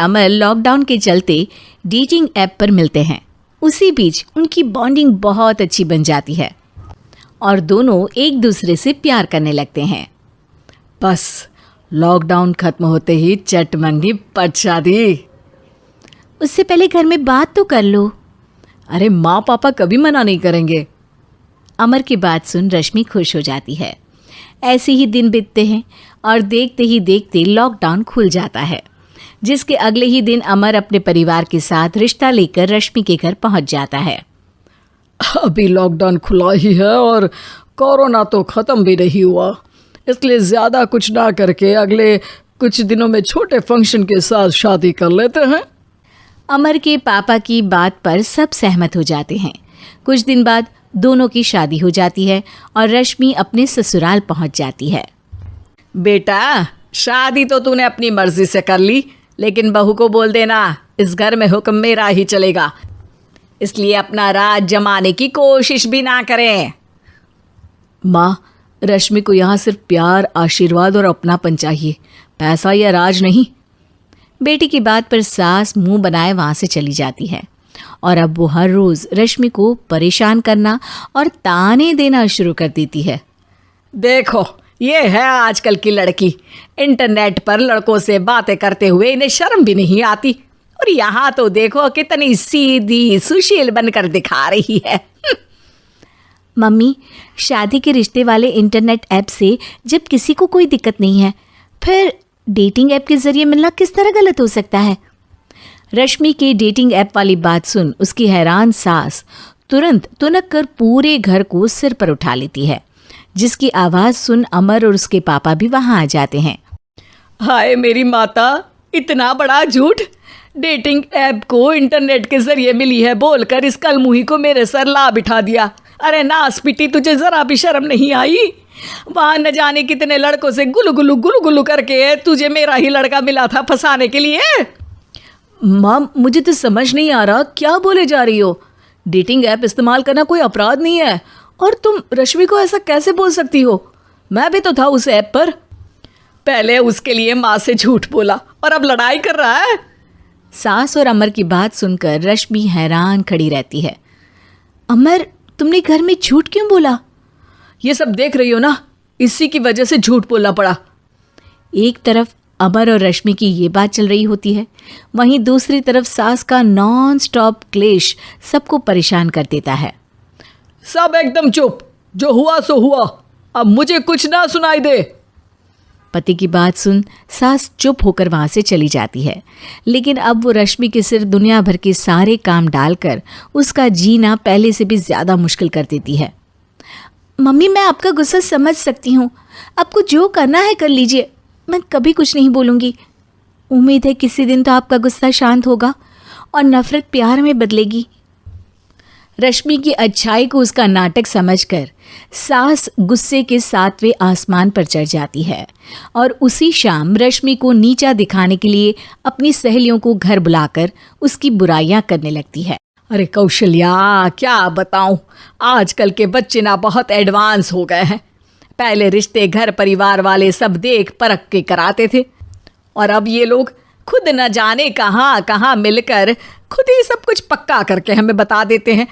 अमर lockdown के चलते dating app पर मिलते हैं। उसी बीच उनकी बॉन्डिंग बहुत अच्छी बन जाती है और दोनों एक दूसरे से प्यार करने लगते हैं। बस लॉकडाउन खत्म होते ही चट मंगी पट शादी। उससे पहले घर में बात तो कर लो। अरे माँ पापा कभी मना नहीं करेंगे। अमर की बात सुन रश्मि खुश हो जाती है। ऐसे ही दिन बीतते हैं और देखते ही देखते लॉकडाउन खुल जाता है, जिसके अगले ही दिन अमर अपने परिवार के साथ रिश्ता लेकर रश्मि के घर पहुंच जाता है। अभी लॉकडाउन खुला ही है और कोरोना तो ख़त्म भी नहीं हुआ, इसलिए ज़्यादा कुछ ना करके अगले कुछ दिनों में छोटे फंक्शन के साथ शादी कर लेते हैं। अमर के पापा की बात पर सब सहमत हो जाते हैं। कुछ दिन बाद दोनों की शादी हो जाती है और रश्मि अपने ससुराल पहुंच जाती है। बेटा, शादी तो तूने अपनी मर्जी से कर ली, लेकिन बहू को बोल देना इस घर में हुक्म मेरा ही चलेगा, इसलिए अपना राज जमाने की कोशिश भी ना करें। माँ, रश्मि को यहाँ सिर्फ प्यार, आशीर्वाद और अपनापन चाहिए, पैसा या राज नहीं। बेटी की बात पर सास मुंह बनाए वहाँ से चली जाती है और अब वो हर रोज़ रश्मि को परेशान करना और ताने देना शुरू कर देती है। देखो, ये है आजकल की लड़की, इंटरनेट पर लड़कों से बातें करते हुए इन्हें शर्म भी नहीं आती, और यहाँ तो देखो कितनी सीधी सुशील बनकर दिखा रही है। मम्मी, शादी के रिश्ते वाले इंटरनेट ऐप से जब किसी को कोई दिक्कत नहीं है, फिर डेटिंग ऐप के जरिए मिलना किस तरह गलत हो सकता है? रश्मि के डेटिंग ऐप वाली बात सुन उसकी हैरान सास तुरंत तुनक कर पूरे घर को सिर पर उठा लेती है, जिसकी आवाज़ सुन अमर और उसके पापा भी वहाँ आ जाते हैं। हाय मेरी माता, इतना बड़ा झूठ! डेटिंग ऐप को इंटरनेट के जरिए मिली है बोलकर इस कलमुही को मेरे सर ला बिठा दिया। अरे नास पिटी, तुझे जरा भी शर्म नहीं आई? वहाँ न जाने कितने लड़कों से गुलू गुलू करके तुझे मेरा ही लड़का मिला था फंसाने के लिए। माँ, मुझे तो समझ नहीं आ रहा क्या बोले जा रही हो। डेटिंग ऐप इस्तेमाल करना कोई अपराध नहीं है, और तुम रश्मि को ऐसा कैसे बोल सकती हो? मैं भी तो था उस ऐप पर। पहले उसके लिए माँ से झूठ बोला और अब लड़ाई कर रहा है। सास और अमर की बात सुनकर रश्मि हैरान खड़ी रहती है। अमर, तुमने घर में झूठ क्यों बोला? ये सब देख रही हो ना, इसी की वजह से झूठ बोलना पड़ा। एक तरफ अमर और रश्मि की ये बात चल रही होती है, वहीं दूसरी तरफ सास का नॉन स्टॉप क्लेश सबको परेशान कर देता है। सब एकदम चुप, जो हुआ सो हुआ, अब मुझे कुछ ना सुनाई दे। पति की बात सुन सास चुप होकर वहाँ से चली जाती है, लेकिन अब वो रश्मि के सिर दुनिया भर के सारे काम डालकर उसका जीना पहले से भी ज़्यादा मुश्किल कर देती है। मम्मी, मैं आपका गुस्सा समझ सकती हूँ, आपको जो करना है कर लीजिए, मैं कभी कुछ नहीं बोलूँगी। उम्मीद है किसी दिन तो आपका गुस्सा शांत होगा और नफ़रत प्यार में बदलेगी। रश्मि की अच्छाई को उसका नाटक समझकर सास गुस्से के 7वें आसमान पर चढ़ जाती है और उसी शाम रश्मि को नीचा दिखाने के लिए अपनी सहेलियों को घर बुलाकर उसकी बुराइयां करने लगती है। अरे कौशल्या, क्या बताऊं, आजकल के बच्चे ना बहुत एडवांस हो गए हैं। पहले रिश्ते घर परिवार वाले सब देख परख के कराते थे, और अब ये लोग खुद न जाने कहाँ कहाँ मिलकर खुद ही सब कुछ पक्का करके हमें बता देते हैं।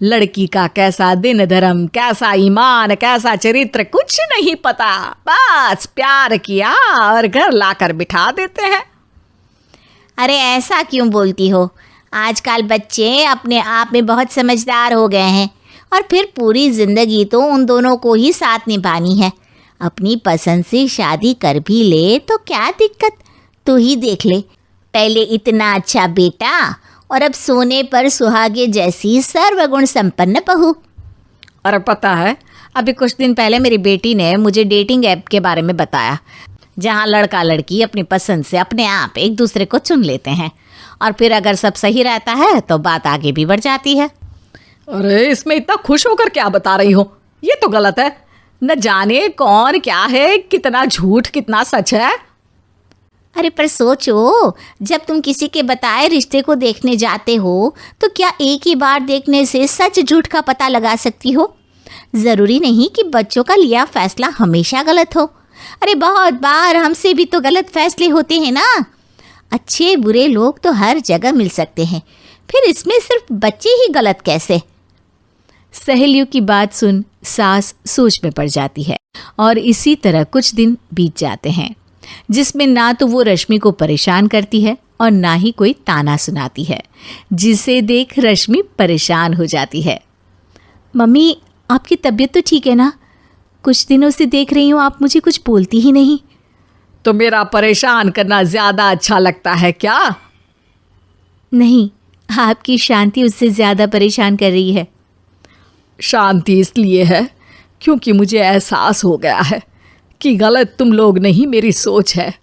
लड़की का कैसा दिन धर्म, कैसा ईमान, कैसा चरित्र कुछ नहीं पता, बस प्यार किया और घर लाकर बिठा देते हैं। अरे ऐसा क्यों बोलती हो? आजकल बच्चे अपने आप में बहुत समझदार हो गए हैं, और फिर पूरी ज़िंदगी तो उन दोनों को ही साथ निभानी है। अपनी पसंद से शादी कर भी ले तो क्या दिक्कत? तू ही देख ले, पहले इतना अच्छा बेटा और अब सोने पर सुहागे जैसी सर्वगुण संपन्न बहू। और पता है, अभी कुछ दिन पहले मेरी बेटी ने मुझे डेटिंग ऐप के बारे में बताया, जहाँ लड़का लड़की अपनी पसंद से अपने आप एक दूसरे को चुन लेते हैं, और फिर अगर सब सही रहता है तो बात आगे भी बढ़ जाती है। अरे इसमें इतना खुश होकर क्या बता रही हो? ये तो गलत है। न जाने कौन क्या है, कितना झूठ कितना सच है। अरे पर सोचो, जब तुम किसी के बताए रिश्ते को देखने जाते हो तो क्या एक ही बार देखने से सच झूठ का पता लगा सकती हो? ज़रूरी नहीं कि बच्चों का लिया फैसला हमेशा गलत हो। अरे बहुत बार हमसे भी तो गलत फैसले होते हैं ना। अच्छे बुरे लोग तो हर जगह मिल सकते हैं, फिर इसमें सिर्फ बच्चे ही गलत कैसे? सहेलियों की बात सुन सास सोच में पड़ जाती है और इसी तरह कुछ दिन बीत जाते हैं जिसमें ना तो वो रश्मि को परेशान करती है और ना ही कोई ताना सुनाती है, जिसे देख रश्मि परेशान हो जाती है। मम्मी, आपकी तबीयत तो ठीक है ना? कुछ दिनों से देख रही हूँ आप मुझे कुछ बोलती ही नहीं। तो मेरा परेशान करना ज्यादा अच्छा लगता है क्या? नहीं, आपकी शांति उससे ज्यादा परेशान कर रही है। शांति इसलिए है क्योंकि मुझे एहसास हो गया है कि गलत तुम लोग नहीं, मेरी सोच है।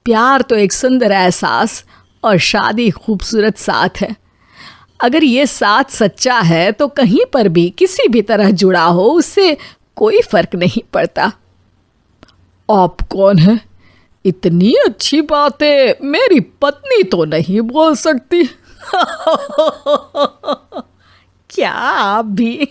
प्यार तो एक सुंदर एहसास और शादी खूबसूरत साथ है। अगर ये साथ सच्चा है तो कहीं पर भी किसी भी तरह जुड़ा हो उससे कोई फर्क नहीं पड़ता। आप कौन है? इतनी अच्छी बातें मेरी पत्नी तो नहीं बोल सकती। क्या आप भी?